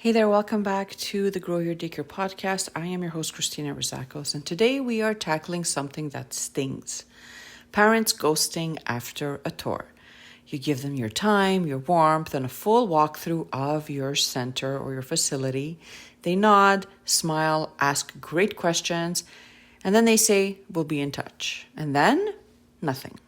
Hey there, welcome back to the Grow Your Daycare Podcast. I am your host, Christina Rizakos, and today we are tackling something that stings. Parents ghosting after a tour. You give them your time, your warmth, and a full walkthrough of your center or your facility. They nod, smile, ask great questions, and then they say, we'll be in touch. And then, nothing.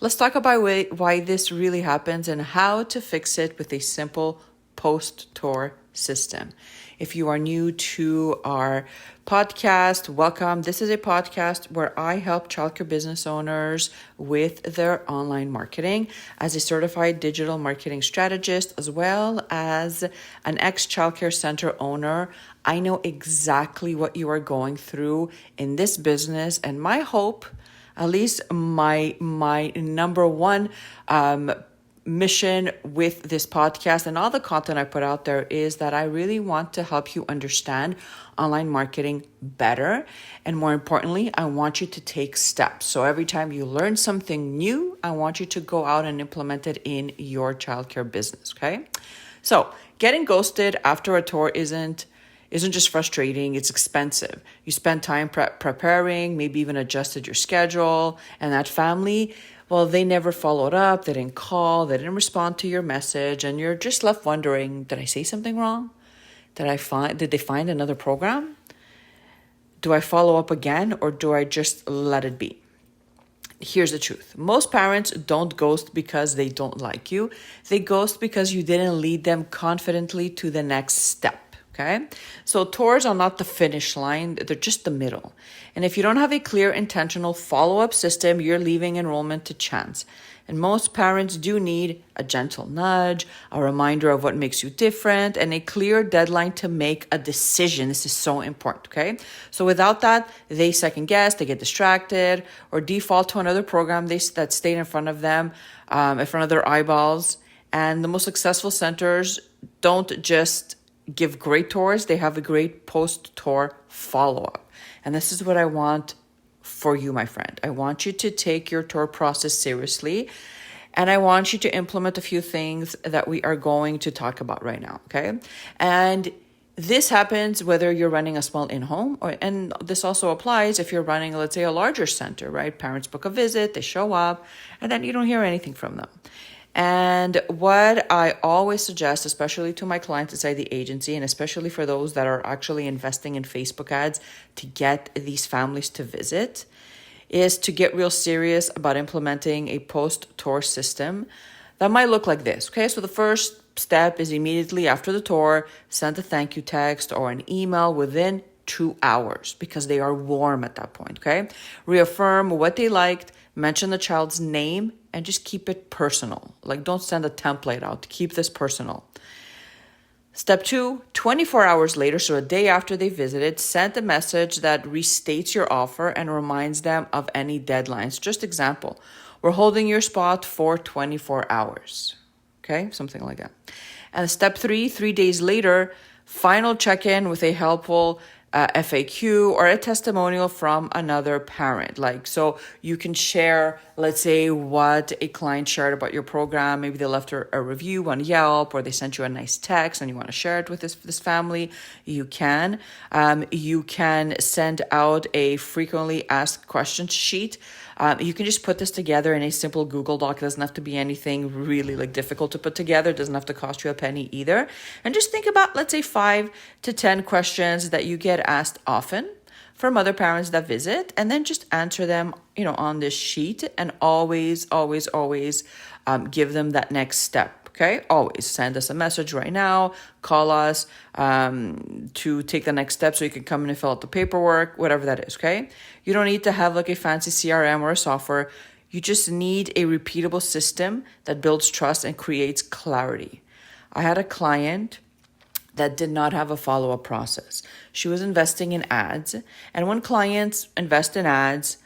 Let's talk about why this really happens and how to fix it with a simple post-tour system. If you are new to our podcast, welcome. This is a podcast where I help childcare business owners with their online marketing as a certified digital marketing strategist, as well as an ex-childcare center owner. I know exactly what you are going through in this business, and my hope, at least my number one mission with this podcast and all the content I put out there is that I really want to help you understand online marketing better. And more importantly, I want you to take steps. So every time you learn something new, I want you to go out and implement it in your childcare business, okay? So getting ghosted after a tour isn't just frustrating, it's expensive. You spend time preparing, maybe even adjusted your schedule, and that family, well, they never followed up, they didn't call, they didn't respond to your message, and you're just left wondering, did I say something wrong? Did they find another program? Do I follow up again, or do I just let it be? Here's the truth. Most parents don't ghost because they don't like you. They ghost because you didn't lead them confidently to the next step. Okay, so tours are not the finish line, they're just the middle. And if you don't have a clear, intentional follow-up system, you're leaving enrollment to chance. And most parents do need a gentle nudge, a reminder of what makes you different, and a clear deadline to make a decision. This is so important, okay? So without that, they second guess, they get distracted, or default to another program that stayed in front of them, in front of their eyeballs. And the most successful centers don't just give great tours, they have a great post-tour follow-up. And this is what I want for you, my friend. I want you to take your tour process seriously, and I want you to implement a few things that we are going to talk about right now, okay? And this happens whether you're running a small in-home, and this also applies if you're running, let's say, a larger center, right? Parents book a visit, they show up, and then you don't hear anything from them. And what I always suggest, especially to my clients inside the agency, and especially for those that are actually investing in Facebook ads to get these families to visit, is to get real serious about implementing a post-tour system that might look like this. Okay, so the first step is immediately after the tour, send a thank you text or an email within 2 hours because they are warm at that point, okay? Reaffirm what they liked, mention the child's name, and just keep it personal. Like, don't send a template out. Keep this personal. Step 2, 24 hours later, so a day after they visited, send a message that restates your offer and reminds them of any deadlines. Just example, we're holding your spot for 24 hours. Okay, something like that. And step 3, 3 days later, final check-in with a helpful FAQ or a testimonial from another parent. Like, so you can share, let's say, what a client shared about your program. Maybe they left a review on Yelp, or they sent you a nice text and you want to share it with this family. You can. You can send out a frequently asked questions sheet. You can just put this together in a simple Google Doc. It doesn't have to be anything really difficult to put together. It doesn't have to cost you a penny either. And just think about, let's say, 5 to 10 questions that you get asked often from other parents that visit, and then just answer them, on this sheet, and always give them that next step. Okay, always send us a message right now, call us to take the next step so you can come in and fill out the paperwork, whatever that is, okay? You don't need to have a fancy CRM or a software. You just need a repeatable system that builds trust and creates clarity. I had a client that did not have a follow-up process. She was investing in ads, and when clients invest in ads,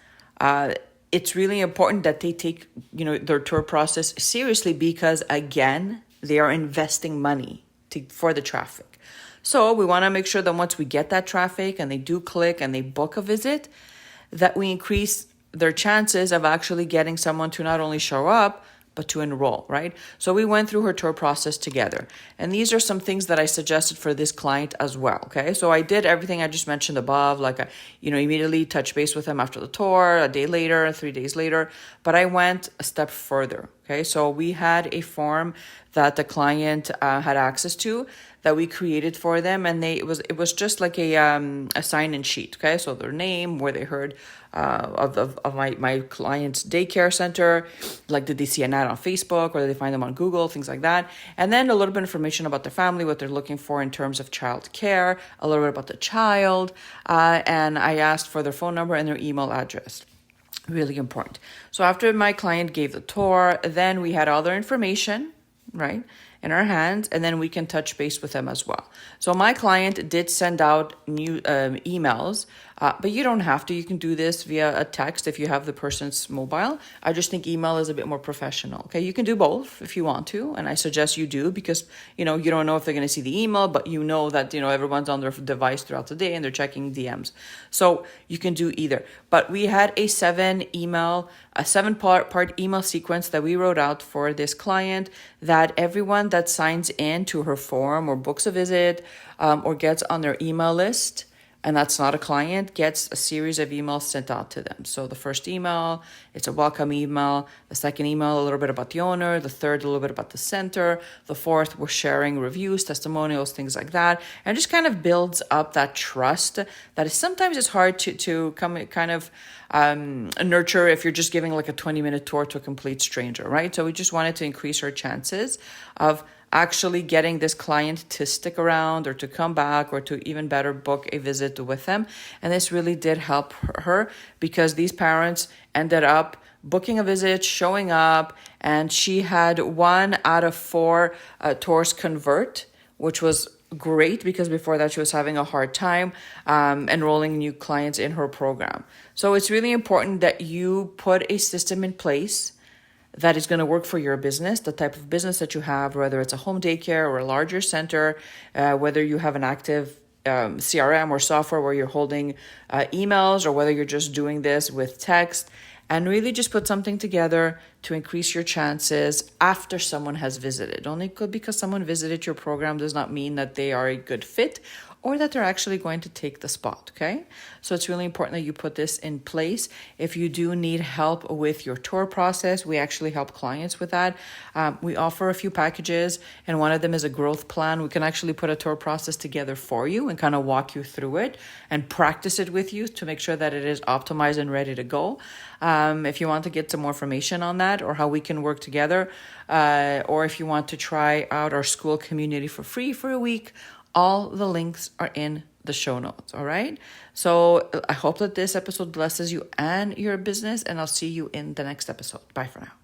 it's really important that they take, their tour process seriously because, again, they are investing money for the traffic. So we want to make sure that once we get that traffic and they do click and they book a visit, that we increase their chances of actually getting someone to not only show up, but to enroll, right? So we went through her tour process together. And these are some things that I suggested for this client as well, okay? So I did everything I just mentioned above, like, immediately touch base with them after the tour, a day later, 3 days later, but I went a step further, okay? So we had a form that the client had access to that we created for them, and it was just like a sign-in sheet, okay? So their name, where they heard of my client's daycare center, like did they see an ad on Facebook or did they find them on Google, things like that, and then a little bit of information about their family, what they're looking for in terms of child care, a little bit about the child, and I asked for their phone number and their email address. Really important. So after my client gave the tour, then we had all their information, right, in our hands, and then we can touch base with them as well. So my client did send out new emails, but you don't have to. You can do this via a text if you have the person's mobile. I just think email is a bit more professional. Okay, you can do both if you want to, and I suggest you do because you don't know if they're going to see the email, but you know that everyone's on their device throughout the day and they're checking DMs. So you can do either. But we had a 7-part email sequence that we wrote out for this client, that everyone that signs in to her form or books a visit or gets on their email list, and that's not a client, gets a series of emails sent out to them. So the first email, it's a welcome email. The second email, a little bit about the owner. The third, a little bit about the center. The fourth, we're sharing reviews, testimonials, things like that. And just kind of builds up that trust that sometimes it's hard to nurture if you're just giving like a 20-minute tour to a complete stranger, right? So we just wanted to increase our chances of actually getting this client to stick around or to come back or to even better book a visit with them. And this really did help her because these parents ended up booking a visit, showing up, and she had 1 out of 4 tours convert, which was great because before that she was having a hard time enrolling new clients in her program. So it's really important that you put a system in place that is going to work for your business, the type of business that you have, whether it's a home daycare or a larger center, whether you have an active CRM or software where you're holding emails, or whether you're just doing this with text, and really just put something together to increase your chances after someone has visited. Only because someone visited your program does not mean that they are a good fit or that they're actually going to take the spot, okay? So it's really important that you put this in place. If you do need help with your tour process, we actually help clients with that. We offer a few packages, and one of them is a growth plan. We can actually put a tour process together for you and kind of walk you through it and practice it with you to make sure that it is optimized and ready to go. If you want to get some more information on that or how we can work together, or if you want to try out our SKOOL community for free for a week, all the links are in the show notes, all right? So I hope that this episode blesses you and your business, and I'll see you in the next episode. Bye for now.